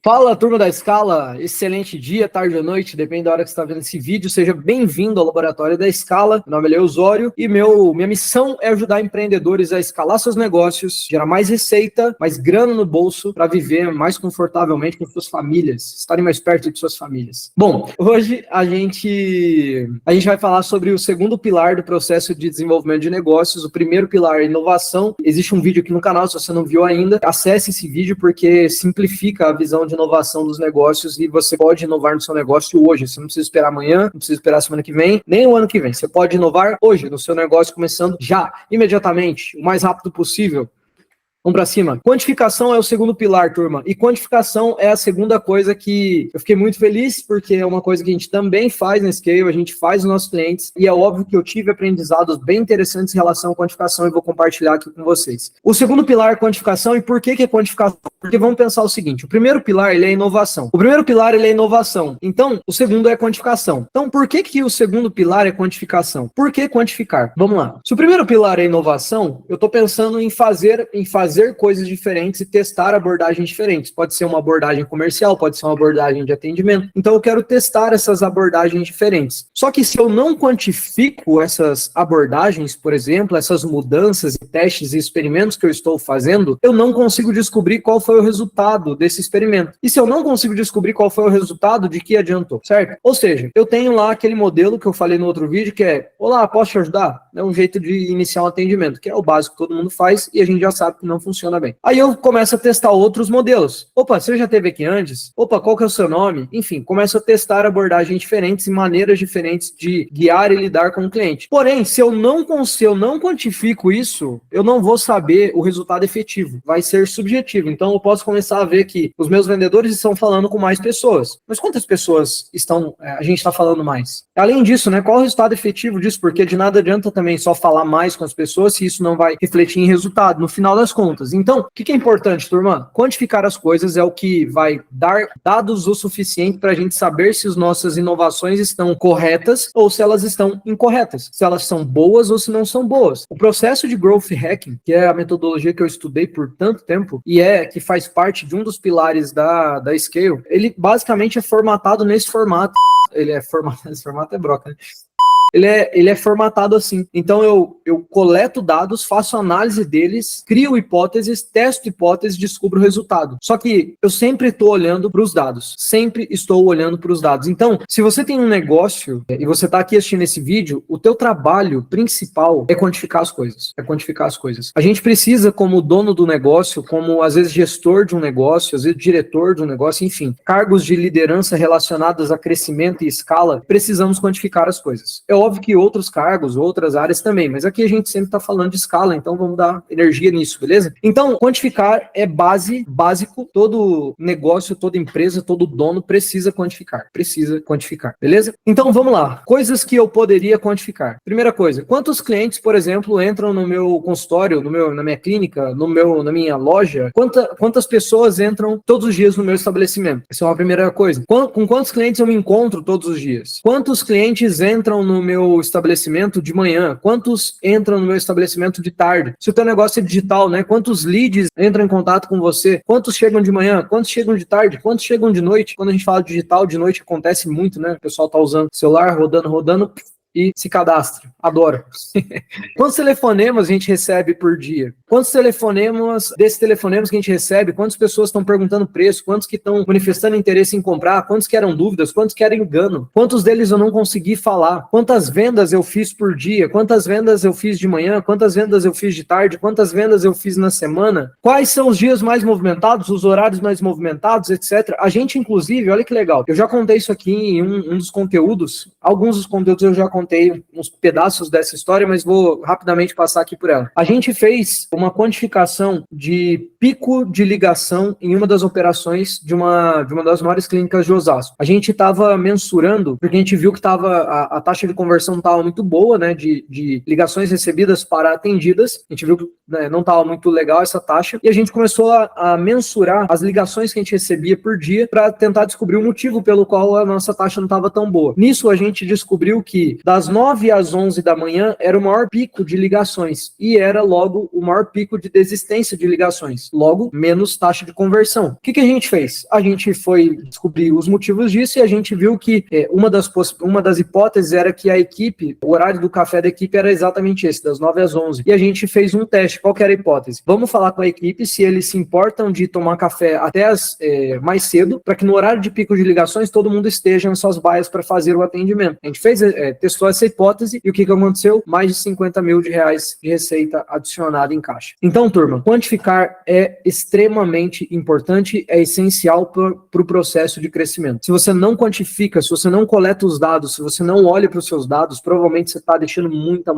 Fala, turma da Scala, excelente dia, tarde ou noite, depende da hora que você está vendo esse vídeo. Seja bem-vindo ao Laboratório da Scala. Meu nome é Leo Osório e minha missão é ajudar empreendedores a escalar seus negócios, gerar mais receita, mais grana no bolso para viver mais confortavelmente com suas famílias, estarem mais perto de suas famílias. Bom, hoje a gente vai falar sobre o segundo pilar do processo de desenvolvimento de negócios. O primeiro pilar é inovação. Existe um vídeo aqui no canal, se você não viu ainda, acesse esse vídeo porque simplifica a visão de inovação dos negócios e você pode inovar no seu negócio hoje. Você não precisa esperar amanhã, não precisa esperar semana que vem, nem o ano que vem. Você pode inovar hoje no seu negócio, começando já, imediatamente, o mais rápido possível. Vamos para cima. Quantificação é o segundo pilar, turma. E quantificação é a segunda coisa que eu fiquei muito feliz, porque é uma coisa que a gente também faz na Scale, a gente faz nos nossos clientes, e é óbvio que eu tive aprendizados bem interessantes em relação à quantificação e vou compartilhar aqui com vocês. O segundo pilar é quantificação, e por que é quantificação? Porque vamos pensar o seguinte, o primeiro pilar, ele é inovação. O primeiro pilar, ele é inovação. Então, o segundo é quantificação. Então, por que o segundo pilar é quantificação? Por que quantificar? Vamos lá. Se o primeiro pilar é inovação, eu estou pensando em fazer coisas diferentes e testar abordagens diferentes. Pode ser uma abordagem comercial, pode ser uma abordagem de atendimento. Então, eu quero testar essas abordagens diferentes. Só que se eu não quantifico essas abordagens, por exemplo, essas mudanças e testes e experimentos que eu estou fazendo, eu não consigo descobrir qual foi o resultado desse experimento. E se eu não consigo descobrir qual foi o resultado, de que adiantou, certo? Ou seja, eu tenho lá aquele modelo que eu falei no outro vídeo, que é, olá, posso te ajudar? É um jeito de iniciar um atendimento, que é o básico que todo mundo faz e a gente já sabe que não funciona bem. Aí eu começo a testar outros modelos. Opa, você já esteve aqui antes? Opa, qual que é o seu nome? Enfim, começo a testar abordagens diferentes e maneiras diferentes de guiar e lidar com o cliente. Porém, se eu não quantifico isso, eu não vou saber o resultado efetivo. Vai ser subjetivo. Então, eu posso começar a ver que os meus vendedores estão falando com mais pessoas. Mas quantas pessoas a gente está falando mais? Além disso, né, qual é o resultado efetivo disso? Porque de nada adianta também só falar mais com as pessoas se isso não vai refletir em resultado, no final das contas. Então, o que é importante, turma? Quantificar as coisas é o que vai dar dados o suficiente para a gente saber se as nossas inovações estão corretas ou se elas estão incorretas, se elas são boas ou se não são boas. O processo de Growth Hacking, que é a metodologia que eu estudei por tanto tempo e que faz parte de um dos pilares da Scale, ele basicamente é formatado nesse formato. Esse formato é broca, né? Ele é formatado assim. Então, eu coleto dados, faço análise deles, crio hipóteses, testo hipóteses, descubro o resultado. Só que eu sempre estou olhando para os dados. Sempre estou olhando para os dados. Então, se você tem um negócio e você está aqui assistindo esse vídeo, o teu trabalho principal é quantificar as coisas. É quantificar as coisas. A gente precisa, como dono do negócio, como às vezes gestor de um negócio, às vezes diretor de um negócio, enfim, cargos de liderança relacionados a crescimento e escala, precisamos quantificar as coisas. É óbvio que outros cargos, outras áreas também, mas aqui a gente sempre está falando de escala, então vamos dar energia nisso, beleza? Então, quantificar é básico, todo negócio, toda empresa, todo dono precisa quantificar, beleza? Então, vamos lá, coisas que eu poderia quantificar. Primeira coisa, quantos clientes, por exemplo, entram no meu consultório, na minha clínica, na minha loja, quantas pessoas entram todos os dias no meu estabelecimento? Essa é uma primeira coisa. Com quantos clientes eu me encontro todos os dias? Quantos clientes entram no meu estabelecimento de manhã? Quantos entram no meu estabelecimento de tarde? Se o teu negócio é digital, né? Quantos leads entram em contato com você? Quantos chegam de manhã? Quantos chegam de tarde? Quantos chegam de noite? Quando a gente fala digital, de noite acontece muito, né? O pessoal tá usando celular, rodando e se cadastra. Adoro. Quantos telefonemas a gente recebe por dia? Quantos desses telefonemas que a gente recebe, quantas pessoas estão perguntando preço, quantos que estão manifestando interesse em comprar, quantos que eram dúvidas, quantos que eram engano, quantos deles eu não consegui falar, quantas vendas eu fiz por dia, quantas vendas eu fiz de manhã, quantas vendas eu fiz de tarde, quantas vendas eu fiz na semana, quais são os dias mais movimentados, os horários mais movimentados, etc. A gente, inclusive, olha que legal, eu já contei isso aqui em um dos conteúdos, alguns dos conteúdos eu já contei uns pedaços dessa história, mas vou rapidamente passar aqui por ela. A gente fez uma quantificação de pico de ligação em uma das operações de uma das maiores clínicas de Osasco. A gente estava mensurando, porque a gente viu que a taxa de conversão não estava muito boa, né, de ligações recebidas para atendidas. A gente viu que não estava muito legal essa taxa, e a gente começou a mensurar as ligações que a gente recebia por dia para tentar descobrir o motivo pelo qual a nossa taxa não estava tão boa. Nisso, a gente descobriu que Das 9 às 11 da manhã era o maior pico de ligações e era logo o maior pico de desistência de ligações, logo menos taxa de conversão. O que a gente fez? A gente foi descobrir os motivos disso e a gente viu que uma das hipóteses era que a equipe, o horário do café da equipe era exatamente esse, das 9 às 11. E a gente fez um teste. Qual que era a hipótese? Vamos falar com a equipe se eles se importam de tomar café até mais cedo, para que no horário de pico de ligações todo mundo esteja nas suas baias para fazer o atendimento. A gente testou essa hipótese e o que aconteceu? Mais de 50 mil de reais de receita adicionada em caixa. Então, turma, quantificar é extremamente importante, é essencial para o processo de crescimento. Se você não quantifica, se você não coleta os dados, se você não olha para os seus dados, provavelmente você está deixando muita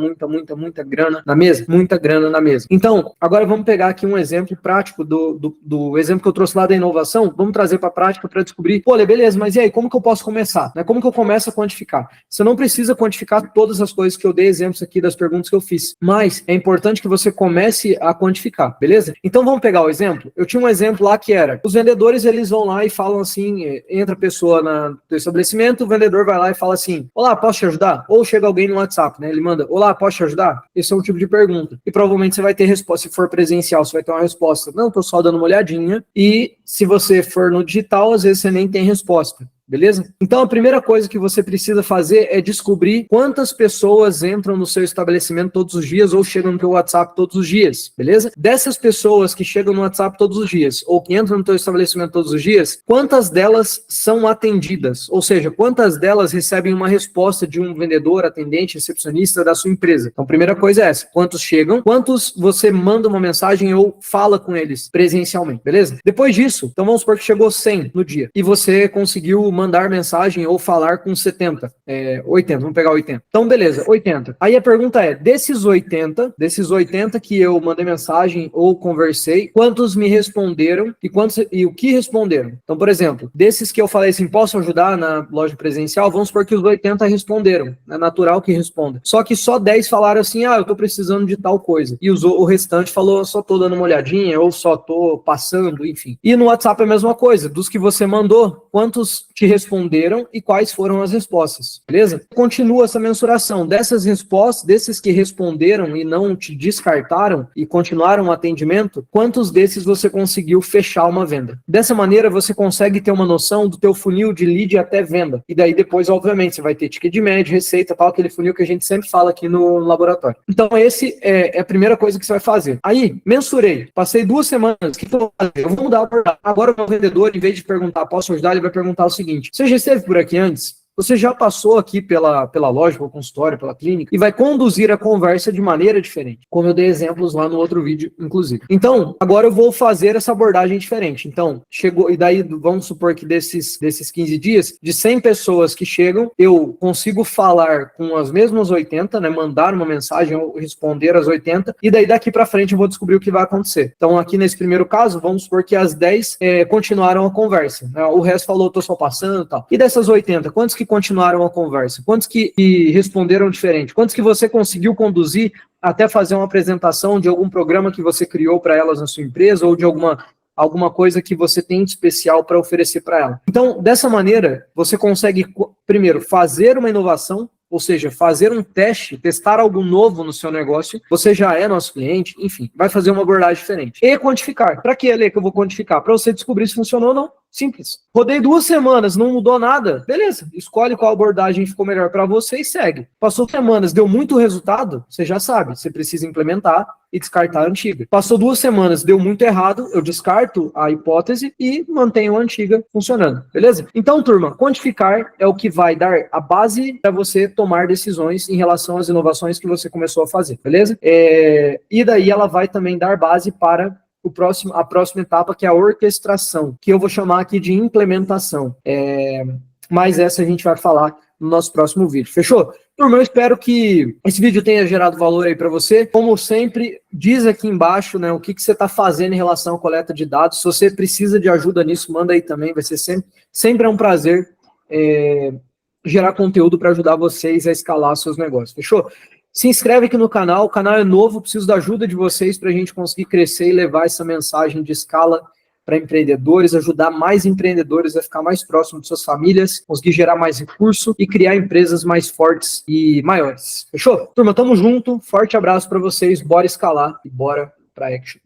grana na mesa. Muita grana na mesa. Então, agora vamos pegar aqui um exemplo prático do exemplo que eu trouxe lá da inovação, vamos trazer para a prática para descobrir, pô, beleza, mas e aí, como que eu posso começar? Como que eu começo a quantificar? Você não precisa quantificar todas as coisas que eu dei exemplos aqui das perguntas que eu fiz, mas é importante que você comece a quantificar, beleza? Então vamos pegar o exemplo. Eu tinha um exemplo lá que era, os vendedores, eles vão lá e falam assim, entra a pessoa no estabelecimento, o vendedor vai lá e fala assim, olá, posso te ajudar? Ou chega alguém no WhatsApp, né? Ele manda, olá, posso te ajudar? Esse é um tipo de pergunta. E provavelmente você vai ter resposta, se for presencial, você vai ter uma resposta, não, tô só dando uma olhadinha, e se você for no digital, às vezes você nem tem resposta. Beleza? Então, a primeira coisa que você precisa fazer é descobrir quantas pessoas entram no seu estabelecimento todos os dias ou chegam no teu WhatsApp todos os dias, beleza? Dessas pessoas que chegam no WhatsApp todos os dias ou que entram no teu estabelecimento todos os dias, quantas delas são atendidas? Ou seja, quantas delas recebem uma resposta de um vendedor, atendente, recepcionista da sua empresa? Então, a primeira coisa é essa. Quantos chegam? Quantos você manda uma mensagem ou fala com eles presencialmente, beleza? Depois disso, então vamos supor que chegou 100 no dia e você conseguiu mandar mensagem ou falar com 70, 80, vamos pegar 80. Então, beleza, 80. Aí a pergunta é, desses 80 que eu mandei mensagem ou conversei, quantos me responderam e o que responderam? Então, por exemplo, desses que eu falei assim, posso ajudar na loja presencial, vamos supor que os 80 responderam, é natural que responda. Só que só 10 falaram assim, eu tô precisando de tal coisa. E o restante falou, só tô dando uma olhadinha ou só tô passando, enfim. E no WhatsApp é a mesma coisa, dos que você mandou, quantos te responderam e quais foram as respostas, beleza? Continua essa mensuração dessas respostas, desses que responderam e não te descartaram e continuaram o atendimento, quantos desses você conseguiu fechar uma venda? Dessa maneira, você consegue ter uma noção do teu funil de lead até venda. E daí depois, obviamente, você vai ter ticket de média, receita, tal, aquele funil que a gente sempre fala aqui no laboratório. Então, esse é a primeira coisa que você vai fazer. Aí, mensurei. Passei 2 semanas, o que eu vou fazer? Eu vou mudar a abordagem. Agora o meu vendedor, em vez de perguntar, posso ajudar, ele vai perguntar o seguinte, você já esteve por aqui antes? Você já passou aqui pela loja, pelo consultório, pela clínica, e vai conduzir a conversa de maneira diferente, como eu dei exemplos lá no outro vídeo, inclusive. Então, agora eu vou fazer essa abordagem diferente. Então, chegou, e daí vamos supor que desses 15 dias, de 100 pessoas que chegam, eu consigo falar com as mesmas 80, né, mandar uma mensagem ou responder as 80, e daí daqui para frente eu vou descobrir o que vai acontecer. Então, aqui nesse primeiro caso, vamos supor que as 10 continuaram a conversa, né, o resto falou, tô só passando e tal. E dessas 80, quantos que continuaram a conversa? Quantos que responderam diferente? Quantos que você conseguiu conduzir até fazer uma apresentação de algum programa que você criou para elas na sua empresa ou de alguma coisa que você tem de especial para oferecer para ela? Então, dessa maneira, você consegue, primeiro, fazer uma inovação, ou seja, fazer um teste, testar algo novo no seu negócio, você já é nosso cliente, enfim, vai fazer uma abordagem diferente. E quantificar. Para que, Ale, que eu vou quantificar? Para você descobrir se funcionou ou não. Simples. Rodei 2 semanas, não mudou nada, beleza. Escolhe qual abordagem ficou melhor para você e segue. Passou semanas, deu muito resultado, você já sabe, você precisa implementar e descartar a antiga. Passou 2 semanas, deu muito errado, eu descarto a hipótese e mantenho a antiga funcionando, beleza? Então, turma, quantificar é o que vai dar a base para você tomar decisões em relação às inovações que você começou a fazer, beleza? E daí ela vai também dar base para a próxima etapa, que é a orquestração, que eu vou chamar aqui de implementação. Mas essa a gente vai falar no nosso próximo vídeo. Fechou? Turma, eu espero que esse vídeo tenha gerado valor aí para você. Como sempre, diz aqui embaixo, né, o que você está fazendo em relação à coleta de dados. Se você precisa de ajuda nisso, manda aí também. Vai ser sempre um prazer gerar conteúdo para ajudar vocês a escalar seus negócios. Fechou? Se inscreve aqui no canal, o canal é novo, preciso da ajuda de vocês para a gente conseguir crescer e levar essa mensagem de escala para empreendedores, ajudar mais empreendedores a ficar mais próximo de suas famílias, conseguir gerar mais recurso e criar empresas mais fortes e maiores. Fechou? Turma, tamo junto. Forte abraço para vocês. Bora escalar e bora para action.